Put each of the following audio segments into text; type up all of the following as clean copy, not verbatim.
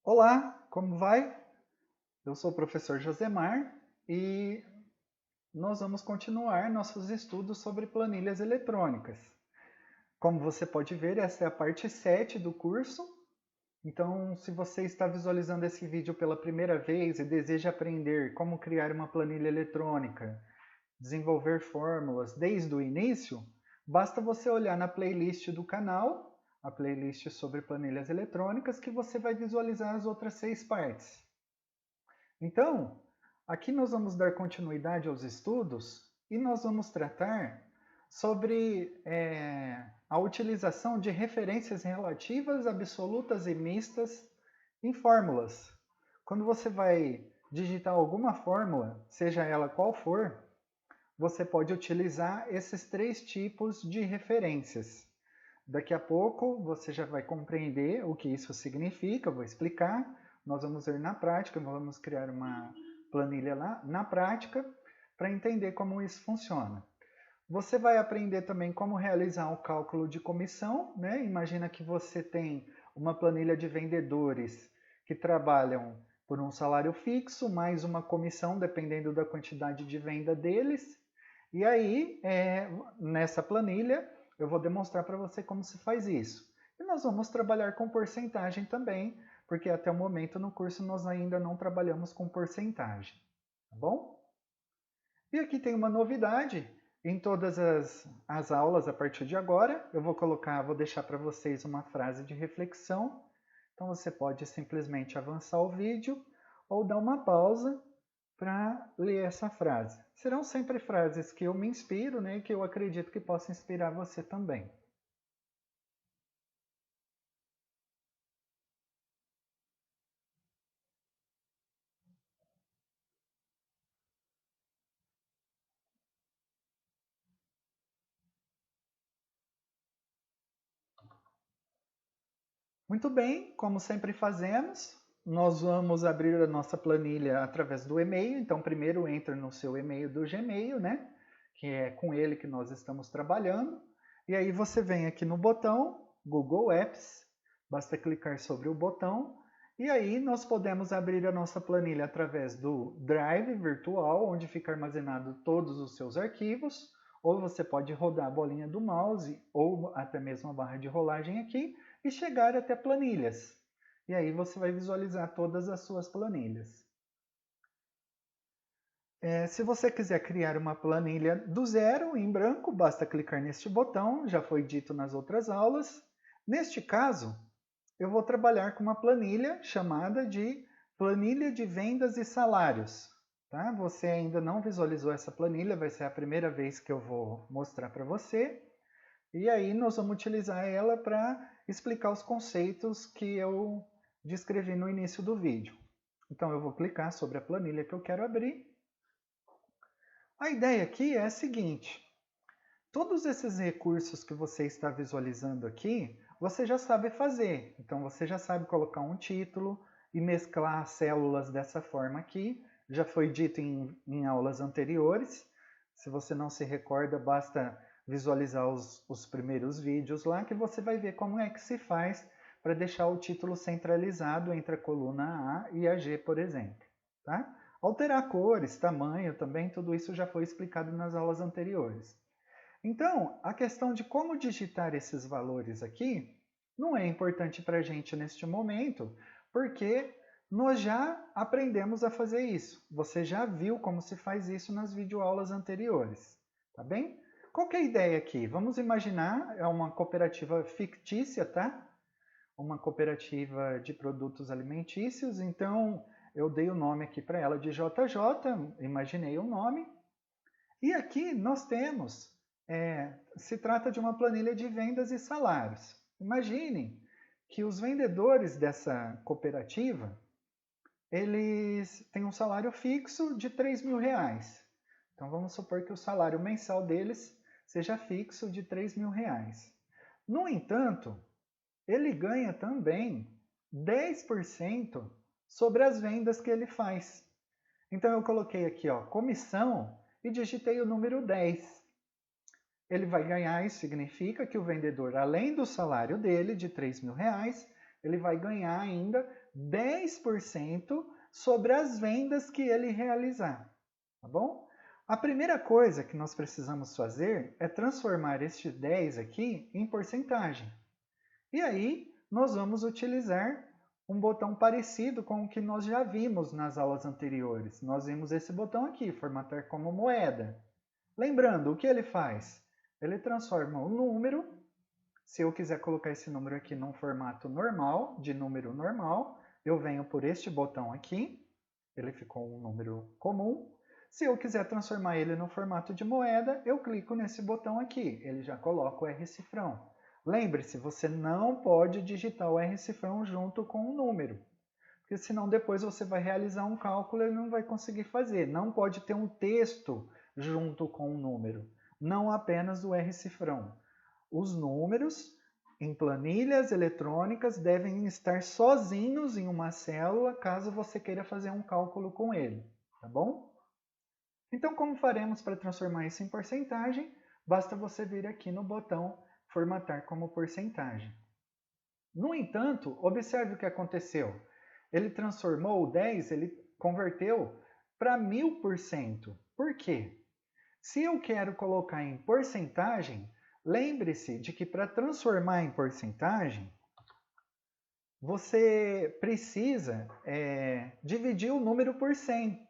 Olá, como vai? Eu sou o professor Josemar e nós vamos continuar nossos estudos sobre planilhas eletrônicas. Como você pode ver, essa é a parte 7 do curso. Então, se você está visualizando esse vídeo pela primeira vez e deseja aprender como criar uma planilha eletrônica, desenvolver fórmulas desde o início, basta você olhar na playlist do canal, a playlist sobre planilhas eletrônicas, que você vai visualizar as outras 6 partes. Então, aqui nós vamos dar continuidade aos estudos e nós vamos tratar sobre a utilização de referências relativas, absolutas e mistas em fórmulas. Quando você vai digitar alguma fórmula, seja ela qual for, você pode utilizar esses 3 tipos de referências. Daqui a pouco você já vai compreender o que isso significa, eu vou explicar. Nós vamos ver na prática, vamos criar uma planilha lá na prática para entender como isso funciona. Você vai aprender também como realizar o cálculo de comissão, né? Imagina que você tem uma planilha de vendedores que trabalham por um salário fixo, mais uma comissão, dependendo da quantidade de venda deles. E aí, nessa planilha, eu vou demonstrar para você como se faz isso. E nós vamos trabalhar com porcentagem também, porque até o momento no curso nós ainda não trabalhamos com porcentagem, tá bom? E aqui tem uma novidade, em todas as aulas a partir de agora, eu vou deixar para vocês uma frase de reflexão, então você pode simplesmente avançar o vídeo ou dar uma pausa para ler essa frase. Serão sempre frases que eu me inspiro, né, e que eu acredito que possa inspirar você também. Muito bem, como sempre fazemos, nós vamos abrir a nossa planilha através do e-mail. Então, primeiro entra no seu e-mail do Gmail, né? Que é com ele que nós estamos trabalhando. E aí você vem aqui no botão Google Apps, basta clicar sobre o botão. E aí nós podemos abrir a nossa planilha através do Drive virtual, onde fica armazenado todos os seus arquivos. Ou você pode rodar a bolinha do mouse, ou até mesmo a barra de rolagem aqui, e chegar até planilhas. E aí você vai visualizar todas as suas planilhas. Se você quiser criar uma planilha do zero, em branco, basta clicar neste botão, já foi dito nas outras aulas. Neste caso, eu vou trabalhar com uma planilha chamada de planilha de vendas e salários. Tá? Você ainda não visualizou essa planilha, vai ser a primeira vez que eu vou mostrar para você. E aí nós vamos utilizar ela para explicar os conceitos que eu descrevi no início do vídeo. Então eu vou clicar sobre a planilha que eu quero abrir. A ideia aqui é a seguinte: todos esses recursos que você está visualizando aqui, você já sabe fazer. Então você já sabe colocar um título e mesclar as células dessa forma aqui. Já foi dito em aulas anteriores. Se você não se recorda, basta visualizar os primeiros vídeos lá que você vai ver como é que se faz para deixar o título centralizado entre a coluna A e a G, por exemplo. Tá? Alterar cores, tamanho também, tudo isso já foi explicado nas aulas anteriores. Então, a questão de como digitar esses valores aqui não é importante para a gente neste momento, porque nós já aprendemos a fazer isso. Você já viu como se faz isso nas videoaulas anteriores, tá bem? Qual que é a ideia aqui? Vamos imaginar, é uma cooperativa fictícia, tá? Uma cooperativa de produtos alimentícios, então eu dei o nome aqui para ela de JJ, imaginei o nome. E aqui nós temos, se trata de uma planilha de vendas e salários. Imagine que os vendedores dessa cooperativa, eles têm um salário fixo de R$ 3.000. Então vamos supor que o salário mensal deles seja fixo de R$ 3.000. No entanto, ele ganha também 10% sobre as vendas que ele faz. Então eu coloquei aqui, ó, comissão e digitei o número 10. Ele vai ganhar, isso significa que o vendedor, além do salário dele de R$ 3.000, ele vai ganhar ainda 10% sobre as vendas que ele realizar, tá bom? A primeira coisa que nós precisamos fazer é transformar este 10 aqui em porcentagem. E aí, nós vamos utilizar um botão parecido com o que nós já vimos nas aulas anteriores. Nós vimos esse botão aqui, formatar como moeda. Lembrando, o que ele faz? Ele transforma o número, se eu quiser colocar esse número aqui num formato normal, de número normal, eu venho por este botão aqui, ele ficou um número comum. Se eu quiser transformar ele no formato de moeda, eu clico nesse botão aqui, ele já coloca o R-cifrão. Lembre-se, você não pode digitar o R-cifrão junto com o número, porque senão depois você vai realizar um cálculo e ele não vai conseguir fazer. Não pode ter um texto junto com o número, não apenas o R-cifrão. Os números em planilhas eletrônicas devem estar sozinhos em uma célula, caso você queira fazer um cálculo com ele, tá bom? Então, como faremos para transformar isso em porcentagem? Basta você vir aqui no botão formatar como porcentagem. No entanto, observe o que aconteceu. Ele transformou o 10, ele converteu para 1000%. Por quê? Se eu quero colocar em porcentagem, lembre-se de que para transformar em porcentagem, você precisa dividir o número por 100.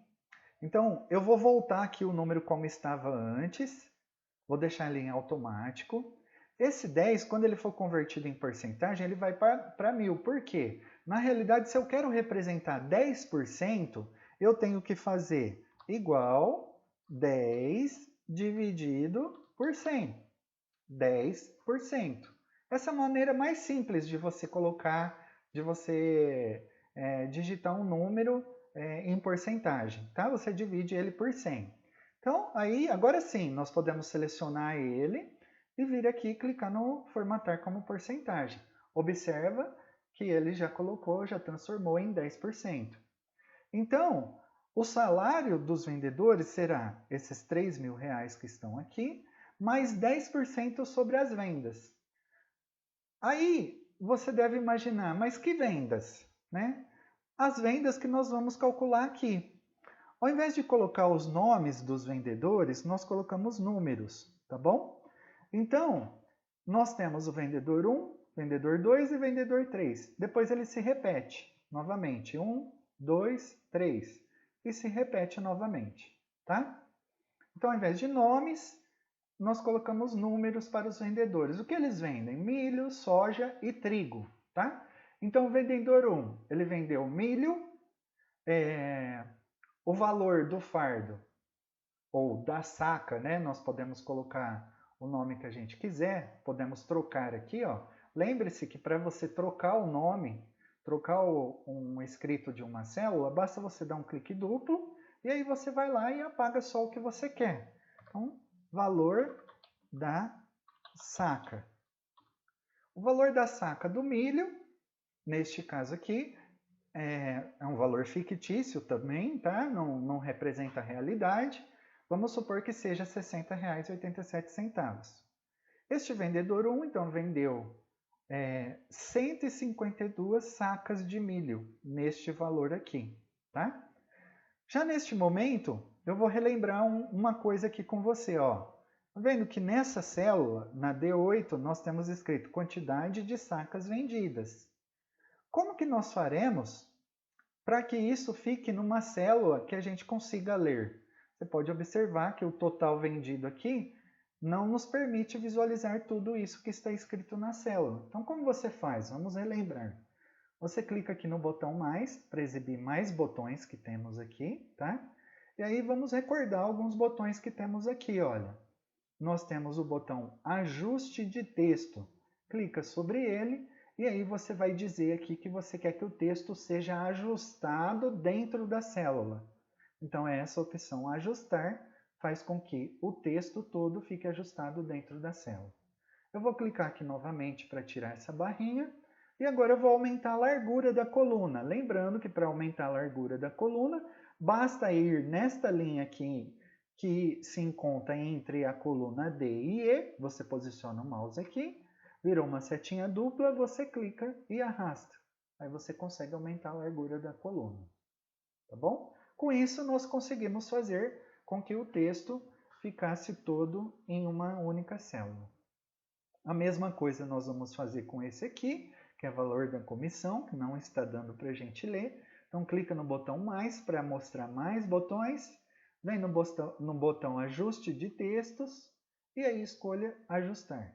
Então, eu vou voltar aqui o número como estava antes, vou deixar ele em automático. Esse 10, quando ele for convertido em porcentagem, ele vai para 1000. Por quê? Na realidade, se eu quero representar 10%, eu tenho que fazer igual 10 dividido por 100. 10%. Essa é a maneira mais simples de você colocar, de você digitar um número em porcentagem, tá? Você divide ele por 100. Então, aí, agora sim, nós podemos selecionar ele e vir aqui e clicar no formatar como porcentagem. Observa que ele já colocou, já transformou em 10%. Então, o salário dos vendedores será esses R$3.000 que estão aqui, mais 10% sobre as vendas. Aí, você deve imaginar, mas que vendas, né? As vendas que nós vamos calcular aqui. Ao invés de colocar os nomes dos vendedores, nós colocamos números, tá bom? Então, nós temos o vendedor 1, vendedor 2 e vendedor 3. Depois ele se repete novamente. 1, 2, 3. E se repete novamente, tá? Então, ao invés de nomes, nós colocamos números para os vendedores. O que eles vendem? Milho, soja e trigo, tá? Então, o vendedor 1, ele vendeu milho, o valor do fardo, ou da saca, né? Nós podemos colocar o nome que a gente quiser, podemos trocar aqui, ó. Lembre-se que para você trocar o nome, trocar um escrito de uma célula, basta você dar um clique duplo e aí você vai lá e apaga só o que você quer. Então, valor da saca. O valor da saca do milho, neste caso aqui, é um valor fictício também, tá? Não representa a realidade. Vamos supor que seja R$ 60,87. Este vendedor 1, então, vendeu 152 sacas de milho neste valor aqui, tá? Já neste momento, eu vou relembrar uma coisa aqui com você, ó. Tá vendo que nessa célula, na D8, nós temos escrito quantidade de sacas vendidas. Como que nós faremos para que isso fique numa célula que a gente consiga ler? Você pode observar que o total vendido aqui não nos permite visualizar tudo isso que está escrito na célula. Então, como você faz? Vamos relembrar. Você clica aqui no botão mais, para exibir mais botões que temos aqui, tá? E aí vamos recordar alguns botões que temos aqui, olha. Nós temos o botão ajuste de texto. Clica sobre ele e aí você vai dizer aqui que você quer que o texto seja ajustado dentro da célula. Então essa opção ajustar faz com que o texto todo fique ajustado dentro da célula. Eu vou clicar aqui novamente para tirar essa barrinha e agora eu vou aumentar a largura da coluna. Lembrando que para aumentar a largura da coluna, basta ir nesta linha aqui que se encontra entre a coluna D e E, você posiciona o mouse aqui, virou uma setinha dupla, você clica e arrasta. Aí você consegue aumentar a largura da coluna, tá bom? Com isso, nós conseguimos fazer com que o texto ficasse todo em uma única célula. A mesma coisa nós vamos fazer com esse aqui, que é valor da comissão, que não está dando para a gente ler. Então, clica no botão mais para mostrar mais botões. Vem no botão ajuste de textos e aí escolha ajustar.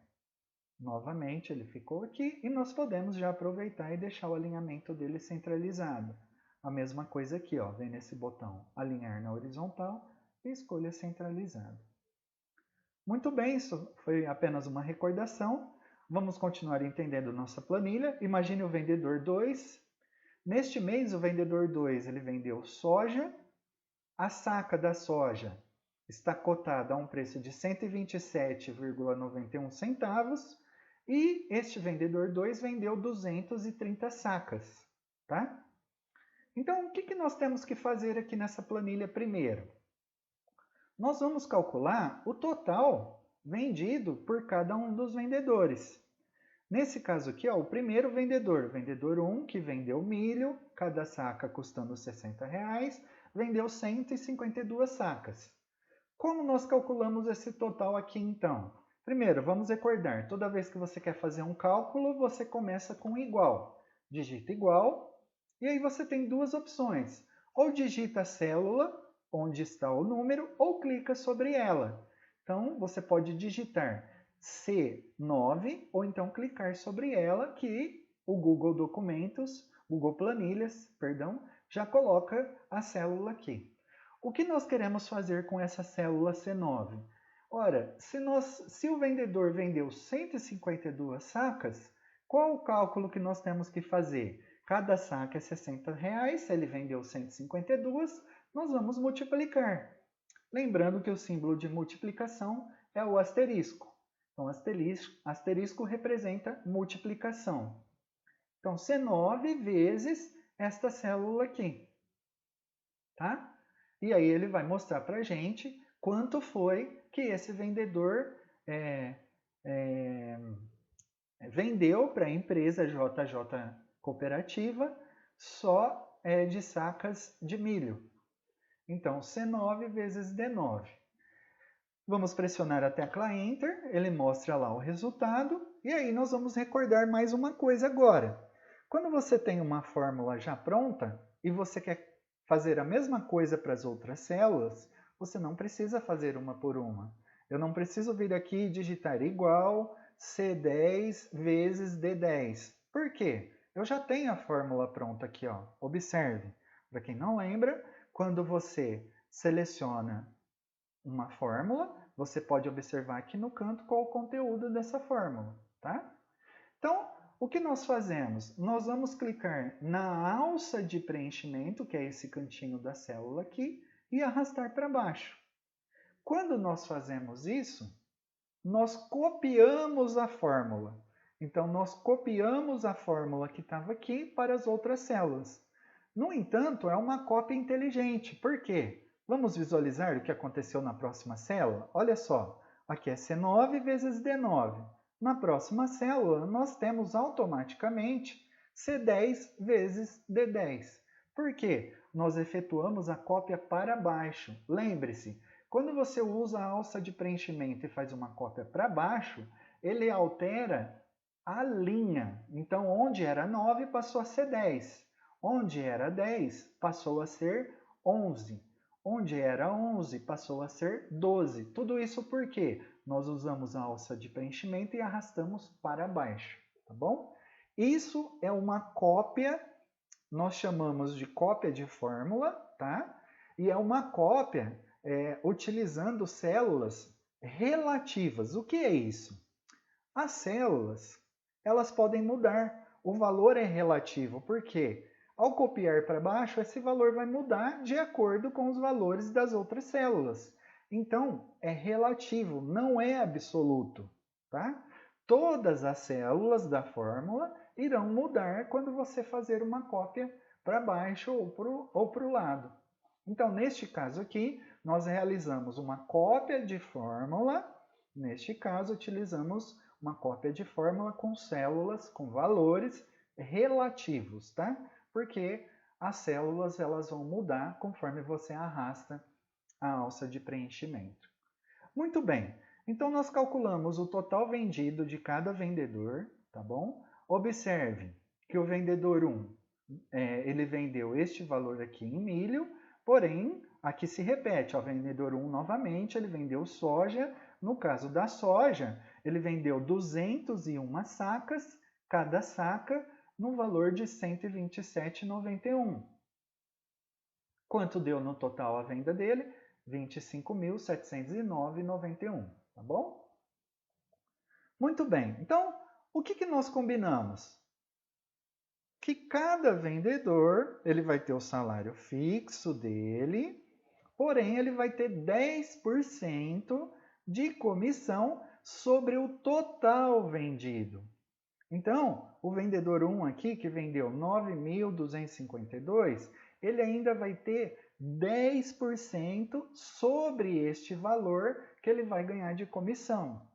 Novamente, ele ficou aqui e nós podemos já aproveitar e deixar o alinhamento dele centralizado. A mesma coisa aqui, ó, vem nesse botão alinhar na horizontal e escolha centralizado. Muito bem, isso foi apenas uma recordação. Vamos continuar entendendo nossa planilha. Imagine o vendedor 2. Neste mês, o vendedor 2 ele vendeu soja. A saca da soja está cotada a um preço de 127,91 centavos. E este vendedor 2 vendeu 230 sacas. Tá? Então, o que nós temos que fazer aqui nessa planilha primeiro? Nós vamos calcular o total vendido por cada um dos vendedores. Nesse caso aqui, ó, o primeiro vendedor, vendedor 1, que vendeu milho, cada saca custando R$60, vendeu 152 sacas. Como nós calculamos esse total aqui então? Primeiro, vamos recordar, toda vez que você quer fazer um cálculo, você começa com igual. Digita igual, e aí você tem duas opções. Ou digita a célula, onde está o número, ou clica sobre ela. Então, você pode digitar C9, ou então clicar sobre ela, que o Google Documentos, Google Planilhas, perdão, já coloca a célula aqui. O que nós queremos fazer com essa célula C9? Ora, se o vendedor vendeu 152 sacas, qual o cálculo que nós temos que fazer? Cada saca é R$60, se ele vendeu 152, nós vamos multiplicar. Lembrando que o símbolo de multiplicação é o asterisco. Então, asterisco representa multiplicação. Então, C9 vezes esta célula aqui. Tá? E aí ele vai mostrar para a gente quanto foi que esse vendedor vendeu para a empresa JJ Cooperativa só de sacas de milho. Então, C9 vezes D9. Vamos pressionar a tecla Enter, ele mostra lá o resultado. E aí nós vamos recordar mais uma coisa agora. Quando você tem uma fórmula já pronta e você quer fazer a mesma coisa para as outras células, você não precisa fazer uma por uma. Eu não preciso vir aqui e digitar igual C10 vezes D10. Por quê? Eu já tenho a fórmula pronta aqui, ó. Observe. Para quem não lembra, quando você seleciona uma fórmula, você pode observar aqui no canto qual o conteúdo dessa fórmula, tá? Então, o que nós fazemos? Nós vamos clicar na alça de preenchimento, que é esse cantinho da célula aqui, e arrastar para baixo. Quando nós fazemos isso, nós copiamos a fórmula. Então, nós copiamos a fórmula que estava aqui para as outras células. No entanto, é uma cópia inteligente. Por quê? Vamos visualizar o que aconteceu na próxima célula? Olha só, aqui é C9 vezes D9. Na próxima célula, nós temos automaticamente C10 vezes D10. Por quê? Nós efetuamos a cópia para baixo. Lembre-se, quando você usa a alça de preenchimento e faz uma cópia para baixo, ele altera a linha. Então, onde era 9 passou a ser 10. Onde era 10 passou a ser 11. Onde era 11 passou a ser 12. Tudo isso porque nós usamos a alça de preenchimento e arrastamos para baixo, tá bom? Isso é uma cópia, nós chamamos de cópia de fórmula, tá? E é uma cópia utilizando células relativas. O que é isso? As células, elas podem mudar. O valor é relativo, por quê? Ao copiar para baixo, esse valor vai mudar de acordo com os valores das outras células. Então, é relativo, não é absoluto, tá? Todas as células da fórmula irão mudar quando você fazer uma cópia para baixo ou para o lado. Então, neste caso aqui, nós realizamos uma cópia de fórmula. Neste caso, utilizamos uma cópia de fórmula com células, com valores relativos, tá? Porque as células elas vão mudar conforme você arrasta a alça de preenchimento. Muito bem, então nós calculamos o total vendido de cada vendedor, tá bom? Observe que o vendedor 1, ele vendeu este valor aqui em milho, porém, aqui se repete, o vendedor 1 novamente, ele vendeu soja. No caso da soja, ele vendeu 201 sacas, cada saca no valor de R$ 127,91. Quanto deu no total a venda dele? R$ 25.709,91, tá bom? Muito bem, então o que nós combinamos? Que cada vendedor ele vai ter o salário fixo dele, porém ele vai ter 10% de comissão sobre o total vendido. Então, o vendedor 1 aqui, que vendeu 9.252, ele ainda vai ter 10% sobre este valor que ele vai ganhar de comissão.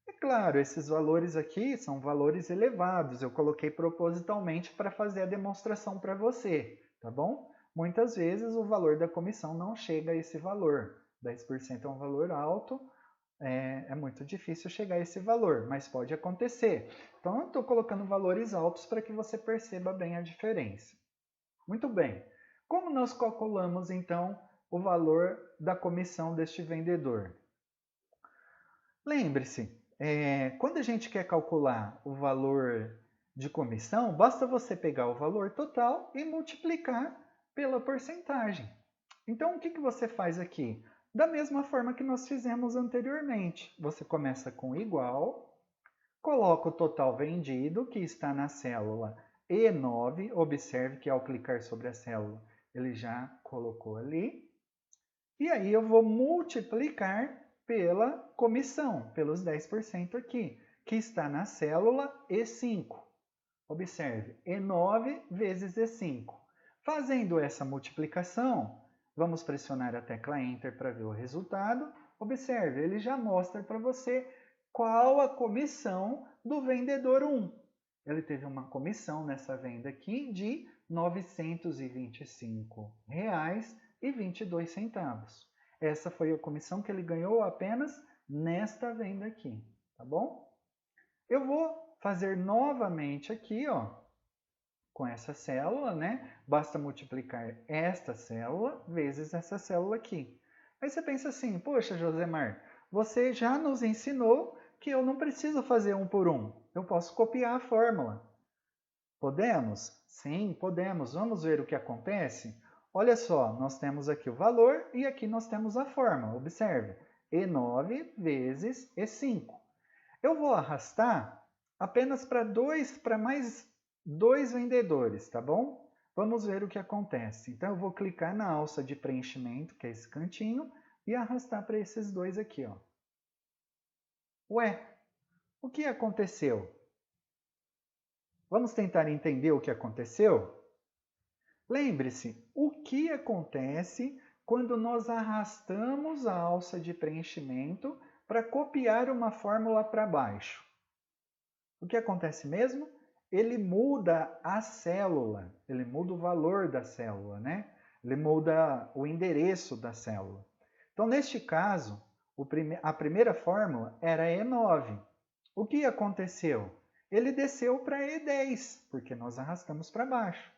É claro, esses valores aqui são valores elevados, eu coloquei propositalmente para fazer a demonstração para você, tá bom? Muitas vezes o valor da comissão não chega a esse valor, 10% é um valor alto, é muito difícil chegar a esse valor, mas pode acontecer. Então, eu estou colocando valores altos para que você perceba bem a diferença. Muito bem. Como nós calculamos, então, o valor da comissão deste vendedor? Lembre-se, quando a gente quer calcular o valor de comissão, basta você pegar o valor total e multiplicar pela porcentagem. Então, o que você faz aqui? Da mesma forma que nós fizemos anteriormente. Você começa com igual, coloca o total vendido, que está na célula E9. Observe que ao clicar sobre a célula, ele já colocou ali. E aí eu vou multiplicar pela comissão, pelos 10% aqui, que está na célula E5. Observe, E9 vezes E5. Fazendo essa multiplicação, vamos pressionar a tecla Enter para ver o resultado. Observe, ele já mostra para você qual a comissão do vendedor 1. Ele teve uma comissão nessa venda aqui de R$ 925,22. Essa foi a comissão que ele ganhou apenas nesta venda aqui, tá bom? Eu vou fazer novamente aqui, ó, com essa célula, né? Basta multiplicar esta célula vezes essa célula aqui. Aí você pensa assim, poxa, Josemar, você já nos ensinou que eu não preciso fazer um por um. Eu posso copiar a fórmula. Podemos? Sim, podemos. Vamos ver o que acontece? Olha só, nós temos aqui o valor e aqui nós temos a fórmula. Observe, E9 vezes E5. Eu vou arrastar apenas para mais dois vendedores, tá bom? Vamos ver o que acontece. Então, eu vou clicar na alça de preenchimento, que é esse cantinho, e arrastar para esses dois aqui, ó. Ué, o que aconteceu? Vamos tentar entender o que aconteceu? Lembre-se, o que acontece quando nós arrastamos a alça de preenchimento para copiar uma fórmula para baixo? O que acontece mesmo? Ele muda a célula, ele muda o valor da célula, né? Ele muda o endereço da célula. Então, neste caso, a primeira fórmula era E9. O que aconteceu? Ele desceu para E10, porque nós arrastamos para baixo.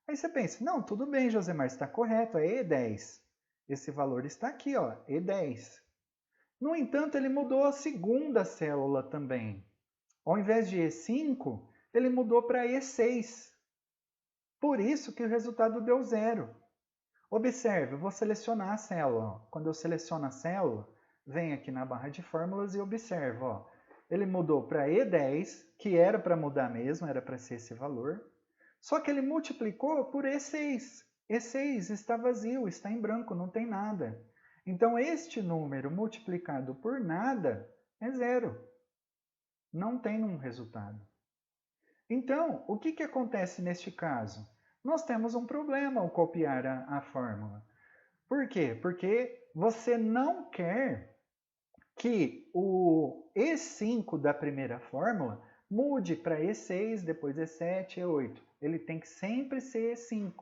Aí você pensa, não, tudo bem, Josemar, está correto, é E10. Esse valor está aqui, ó, E10. No entanto, ele mudou a segunda célula também. Ao invés de E5, ele mudou para E6. Por isso que o resultado deu 0. Observe, eu vou selecionar a célula. Quando eu seleciono a célula, vem aqui na barra de fórmulas e observo. Ó, ele mudou para E10, que era para mudar mesmo, era para ser esse valor. Só que ele multiplicou por E6. E6 está vazio, está em branco, não tem nada. Então, este número multiplicado por nada é 0. Não tem um resultado. Então, o que acontece neste caso? Nós temos um problema ao copiar a fórmula. Por quê? Porque você não quer que o E5 da primeira fórmula Mude para E6, depois E7, E8. Ele tem que sempre ser E5.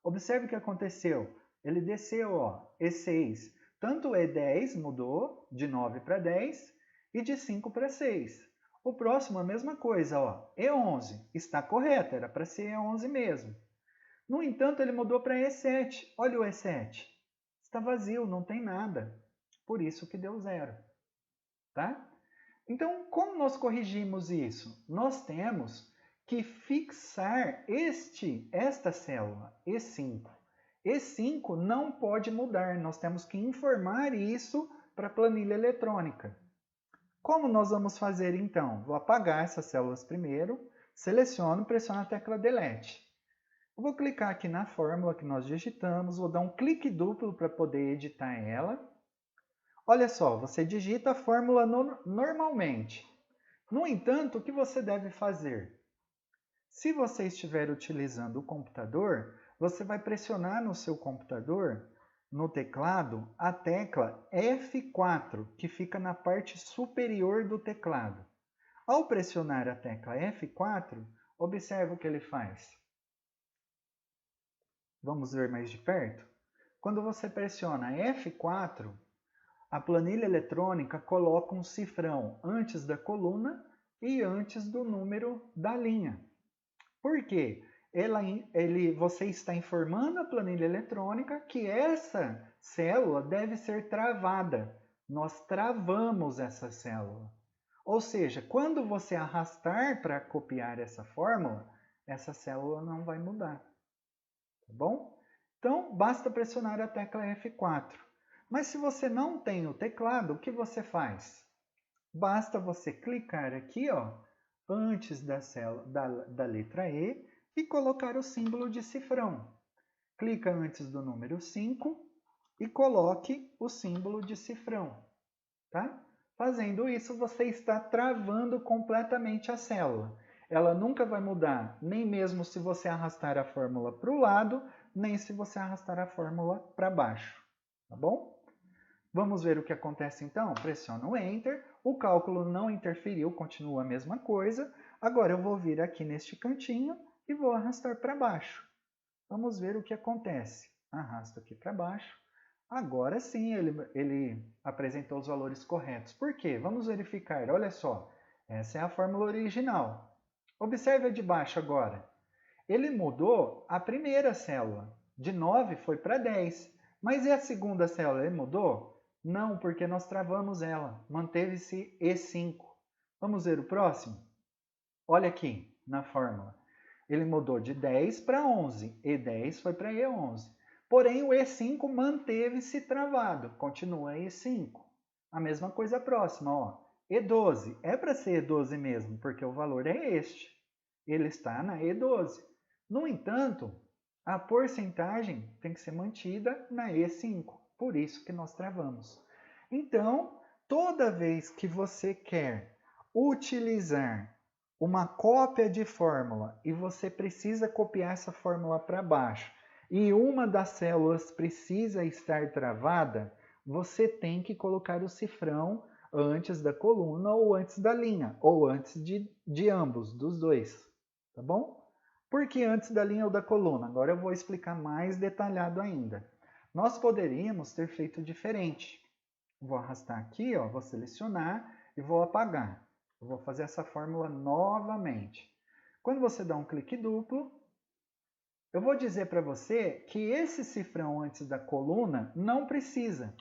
Observe o que aconteceu. Ele desceu, ó, E6. Tanto E10 mudou de 9 para 10 e de 5 para 6. O próximo a mesma coisa, ó, E11. Está correto, era para ser E11 mesmo. No entanto, ele mudou para E7. Olha o E7. Está vazio, não tem nada. Por isso que deu 0. Tá? Então, como nós corrigimos isso? Nós temos que fixar esta célula, E5. E5 não pode mudar, nós temos que informar isso para a planilha eletrônica. Como nós vamos fazer então? Vou apagar essas células primeiro, seleciono e pressiono a tecla Delete. Eu vou clicar aqui na fórmula que nós digitamos, vou dar um clique duplo para poder editar ela. Olha só, você digita a fórmula normalmente. No entanto, o que você deve fazer? Se você estiver utilizando o computador, você vai pressionar no seu computador, no teclado, a tecla F4, que fica na parte superior do teclado. Ao pressionar a tecla F4, observe o que ele faz. Vamos ver mais de perto? Quando você pressiona F4, a planilha eletrônica coloca um cifrão antes da coluna e antes do número da linha. Por quê? Você está informando a planilha eletrônica que essa célula deve ser travada. Nós travamos essa célula. Ou seja, quando você arrastar para copiar essa fórmula, essa célula não vai mudar. Tá bom? Então, basta pressionar a tecla F4. Mas se você não tem o teclado, o que você faz? Basta você clicar aqui, ó, antes da letra E e colocar o símbolo de cifrão. Clica antes do número 5 e coloque o símbolo de cifrão. Tá? Fazendo isso, você está travando completamente a célula. Ela nunca vai mudar, nem mesmo se você arrastar a fórmula para o lado, nem se você arrastar a fórmula para baixo. Tá bom? Vamos ver o que acontece então? Pressiono o Enter, o cálculo não interferiu, continua a mesma coisa. Agora eu vou vir aqui neste cantinho e vou arrastar para baixo. Vamos ver o que acontece. Arrasto aqui para baixo. Agora sim ele apresentou os valores corretos. Por quê? Vamos verificar. Olha só, essa é a fórmula original. Observe a de baixo agora. Ele mudou a primeira célula. De 9 foi para 10. Mas e a segunda célula? Ele mudou? Não, porque nós travamos ela. Manteve-se E5. Vamos ver o próximo? Olha aqui na fórmula. Ele mudou de 10 para 11. E10 foi para E11. Porém, o E5 manteve-se travado. Continua E5. A mesma coisa próxima, ó. E12. É para ser E12 mesmo, porque o valor é este. Ele está na E12. No entanto, a porcentagem tem que ser mantida na E5. Por isso que nós travamos. Então, toda vez que você quer utilizar uma cópia de fórmula e você precisa copiar essa fórmula para baixo e uma das células precisa estar travada, você tem que colocar o cifrão antes da coluna ou antes da linha, ou antes de ambos, dos dois, tá bom? Por que antes da linha ou da coluna? Agora eu vou explicar mais detalhado ainda. Nós poderíamos ter feito diferente. Vou arrastar aqui, ó, vou selecionar e vou apagar. Eu vou fazer essa fórmula novamente. Quando você dá um clique duplo, eu vou dizer para você que esse cifrão antes da coluna não precisa.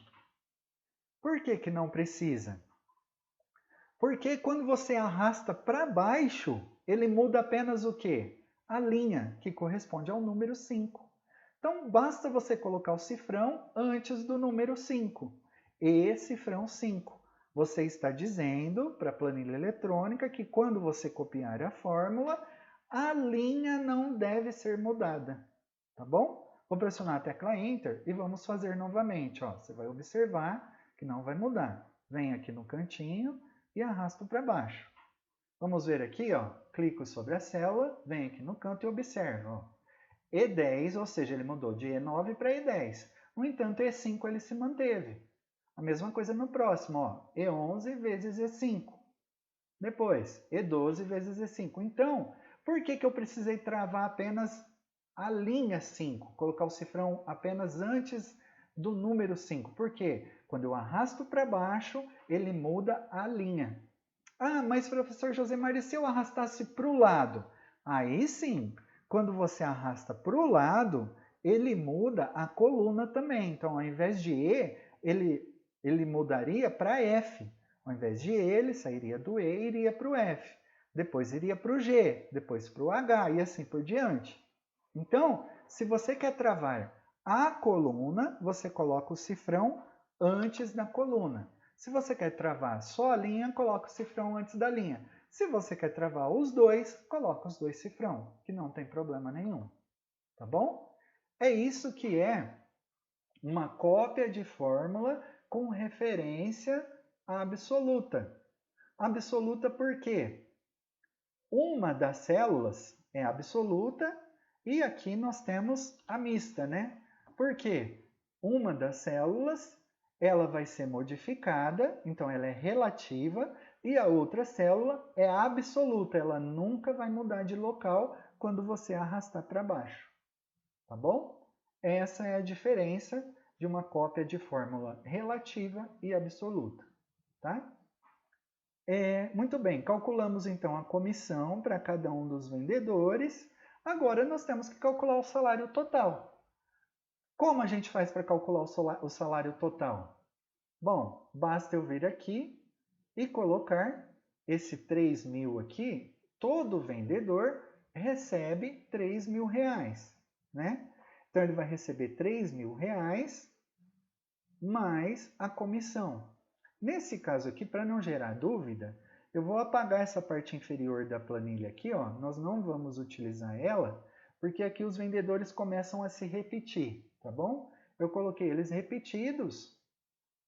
Por que que não precisa? Porque quando você arrasta para baixo, ele muda apenas o quê? A linha, que corresponde ao número 5. Então, basta você colocar o cifrão antes do número 5. E cifrão 5. Você está dizendo para a planilha eletrônica que quando você copiar a fórmula, a linha não deve ser mudada. Tá bom? Vou pressionar a tecla Enter e vamos fazer novamente. Ó, você vai observar que não vai mudar. Vem aqui no cantinho e arrasto para baixo. Vamos ver aqui, ó, clico sobre a célula, venho aqui no canto e observo. Ó, E10, ou seja, ele mudou de E9 para E10. No entanto, E5 ele se manteve. A mesma coisa no próximo, ó, E11 vezes E5. Depois, E12 vezes E5. Então, por que eu precisei travar apenas a linha 5? Colocar o cifrão apenas antes do número 5. Por quê? Quando eu arrasto para baixo, ele muda a linha. Ah, mas professor Josemar, e se eu arrastasse para o lado? Aí sim, quando você arrasta para o lado, ele muda a coluna também. Então, ao invés de E, ele mudaria para F. Ao invés de E, ele sairia do E e iria para o F. Depois iria para o G, depois para o H e assim por diante. Então, se você quer travar a coluna, você coloca o cifrão antes da coluna. Se você quer travar só a linha, coloca o cifrão antes da linha. Se você quer travar os dois, coloca os dois cifrão, que não tem problema nenhum. Tá bom? É isso que é uma cópia de fórmula com referência absoluta. Absoluta por quê? Uma das células é absoluta e aqui nós temos a mista, né? Por quê? Uma das células ela vai ser modificada, então ela é relativa, e a outra célula é absoluta, ela nunca vai mudar de local quando você arrastar para baixo. Tá bom? Essa é a diferença de uma cópia de fórmula relativa e absoluta. Tá? Muito bem, calculamos então a comissão para cada um dos vendedores. Agora nós temos que calcular o salário total. Como a gente faz para calcular o salário total? Bom, basta eu vir aqui e colocar esse 3.000 aqui. Todo vendedor recebe 3.000 reais, né? Então ele vai receber 3.000 reais mais a comissão. Nesse caso aqui, para não gerar dúvida, eu vou apagar essa parte inferior da planilha aqui, ó. Nós não vamos utilizar ela, porque aqui os vendedores começam a se repetir, tá bom? Eu coloquei eles repetidos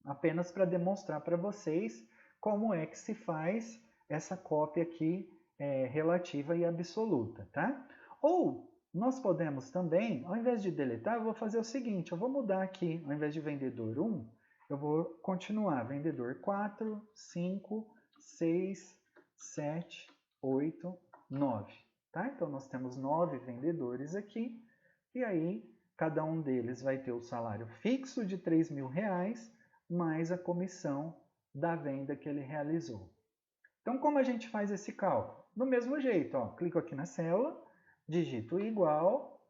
apenas para demonstrar para vocês como é que se faz essa cópia aqui relativa e absoluta, tá? Ou nós podemos também, ao invés de deletar, eu vou fazer o seguinte, eu vou mudar aqui, ao invés de vendedor 1, eu vou continuar vendedor 4, 5, 6, 7, 8, 9. Tá? Então, nós temos 9 vendedores aqui, e aí cada um deles vai ter o salário fixo de 3.000 reais, mais a comissão da venda que ele realizou. Então, como a gente faz esse cálculo? Do mesmo jeito, ó, clico aqui na célula, digito igual,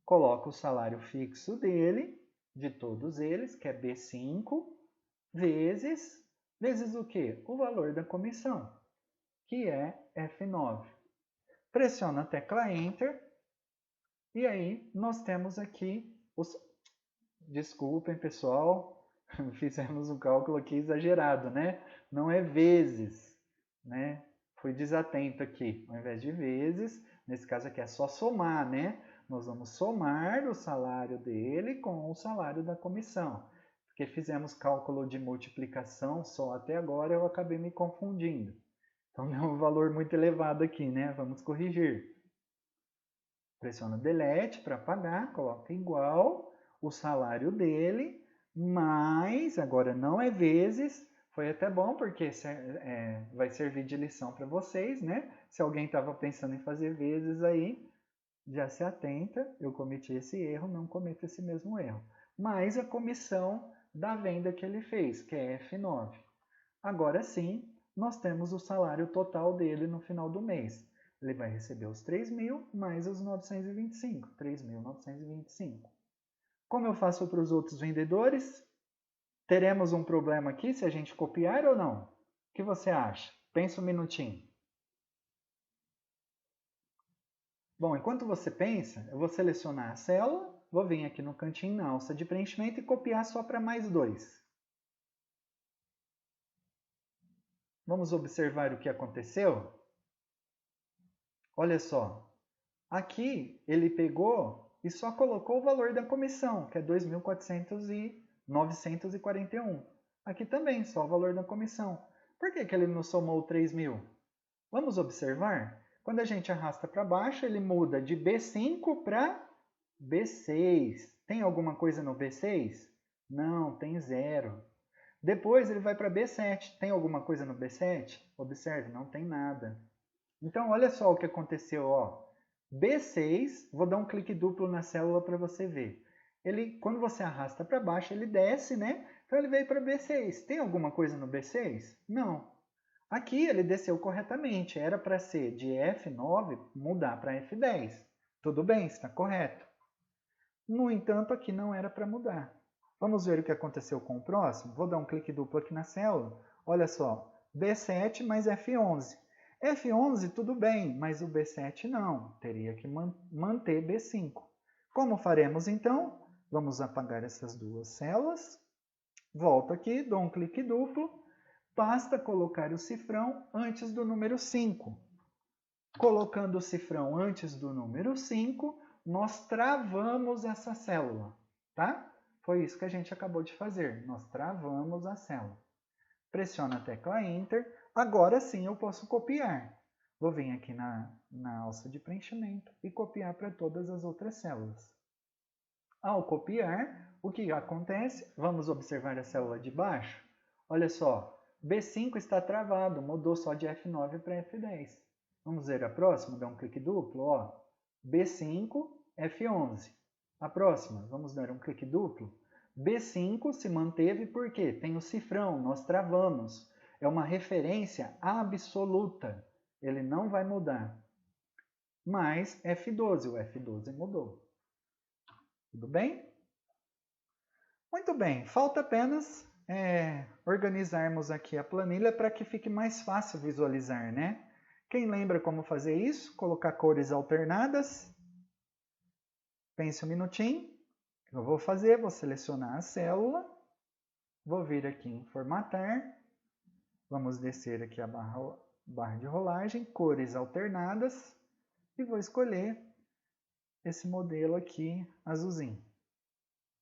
coloco o salário fixo dele, de todos eles, que é B5, vezes o quê? O valor da comissão, que é F9. Pressiono a tecla Enter, e aí nós temos aqui os... Desculpem, pessoal, fizemos um cálculo aqui exagerado, né? Não é vezes, né? Fui desatento aqui. Ao invés de vezes, nesse caso aqui é só somar, né? Nós vamos somar o salário dele com o salário da comissão. Porque fizemos cálculo de multiplicação só até agora, eu acabei me confundindo. Então, deu um valor muito elevado aqui, né? Vamos corrigir. Pressiona Delete para apagar, coloca igual o salário dele, mais, agora não é vezes, foi até bom porque vai servir de lição para vocês, né? Se alguém estava pensando em fazer vezes aí, já se atenta, eu cometi esse erro, não cometa esse mesmo erro. Mais a comissão da venda que ele fez, que é F9. Agora sim, nós temos o salário total dele no final do mês. Ele vai receber os 3.000 mais os 925, 3.925. Como eu faço para os outros vendedores? Teremos um problema aqui se a gente copiar ou não? O que você acha? Pensa um minutinho. Bom, enquanto você pensa, eu vou selecionar a célula, vou vir aqui no cantinho na alça de preenchimento e copiar só para mais 2. Vamos observar o que aconteceu? Olha só, aqui ele pegou e só colocou o valor da comissão, que é 2.941. Aqui também, só o valor da comissão. Por que ele não somou 3.000? Vamos observar? Quando a gente arrasta para baixo, ele muda de B5 para B6. Tem alguma coisa no B6? Não, tem 0. Depois ele vai para B7. Tem alguma coisa no B7? Observe, não tem nada. Então, olha só o que aconteceu. Ó. B6, vou dar um clique duplo na célula para você ver. Ele, quando você arrasta para baixo, ele desce, né? Então ele veio para B6. Tem alguma coisa no B6? Não. Aqui ele desceu corretamente. Era para ser de F9 mudar para F10. Tudo bem, está correto. No entanto, aqui não era para mudar. Vamos ver o que aconteceu com o próximo? Vou dar um clique duplo aqui na célula. Olha só, B7 mais F11. F11 tudo bem, mas o B7 não. Teria que manter B5. Como faremos então? Vamos apagar essas duas células. Volto aqui, dou um clique duplo. Basta colocar o cifrão antes do número 5. Colocando o cifrão antes do número 5, nós travamos essa célula, tá? Foi isso que a gente acabou de fazer. Nós travamos a célula. Pressiona a tecla Enter. Agora sim eu posso copiar. Vou vir aqui na alça de preenchimento e copiar para todas as outras células. Ao copiar, o que acontece? Vamos observar a célula de baixo. Olha só, B5 está travado, mudou só de F9 para F10. Vamos ver a próxima, dá um clique duplo, ó. B5, F11. A próxima, vamos dar um clique duplo. B5 se manteve porque tem o cifrão, nós travamos. É uma referência absoluta, ele não vai mudar. Mas F12, o F12 mudou. Tudo bem? Muito bem, falta apenas organizarmos aqui a planilha para que fique mais fácil visualizar, né? Quem lembra como fazer isso? Colocar cores alternadas. Pense um minutinho. O que eu vou fazer? Vou selecionar a célula. Vou vir aqui em formatar. Vamos descer aqui a barra de rolagem, cores alternadas. E vou escolher esse modelo aqui, azulzinho.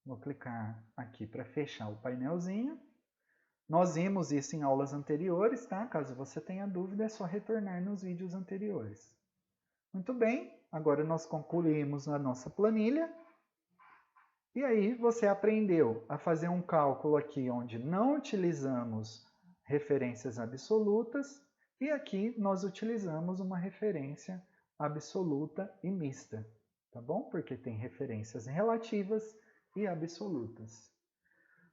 Vou clicar aqui para fechar o painelzinho. Nós vimos isso em aulas anteriores, tá? Caso você tenha dúvida, é só retornar nos vídeos anteriores. Muito bem, agora nós concluímos a nossa planilha. E aí você aprendeu a fazer um cálculo aqui onde não utilizamos referências absolutas e aqui nós utilizamos uma referência absoluta e mista, tá bom? Porque tem referências relativas e absolutas.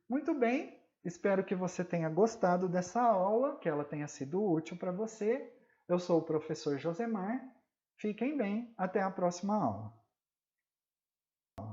Muito bem, espero que você tenha gostado dessa aula, que ela tenha sido útil para você. Eu sou o professor Josemar. Fiquem bem, até a próxima aula.